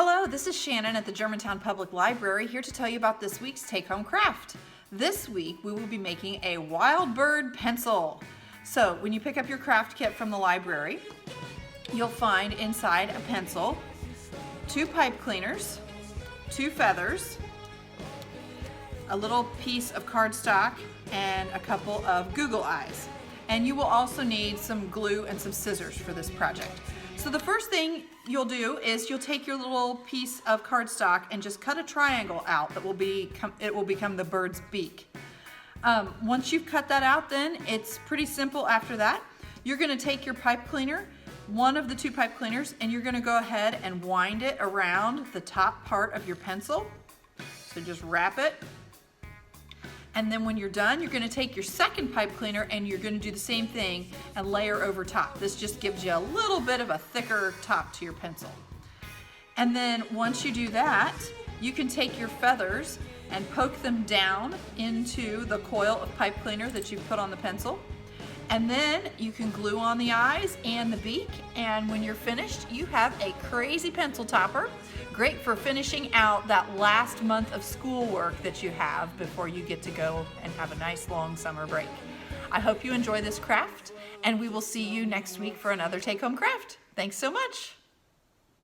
Hello, this is Shannon at the Germantown Public Library here to tell you about this week's take-home craft. This week we will be making a wild bird pencil. So when you pick up your craft kit from the library, you'll find inside a pencil, 2 pipe cleaners, 2 feathers, a little piece of cardstock, and a couple of Google eyes. And you will also need some glue and some scissors for this project. So the first thing you'll do is you'll take your little piece of cardstock and just cut a triangle out that will become the bird's beak. Once you've cut that out, then it's pretty simple after that. You're going to take your pipe cleaner, one of the 2 pipe cleaners, and you're going to go ahead and wind it around the top part of your pencil. So just wrap it. And then when you're done, you're going to take your second pipe cleaner and you're going to do the same thing and layer over top. This just gives you a little bit of a thicker top to your pencil. And then once you do that, you can take your feathers and poke them down into the coil of pipe cleaner that you've put on the pencil. And then you can glue on the eyes and the beak, and when you're finished, you have a crazy pencil topper. Great for finishing out that last month of schoolwork that you have before you get to go and have a nice long summer break. I hope you enjoy this craft, and we will see you next week for another take-home craft. Thanks so much.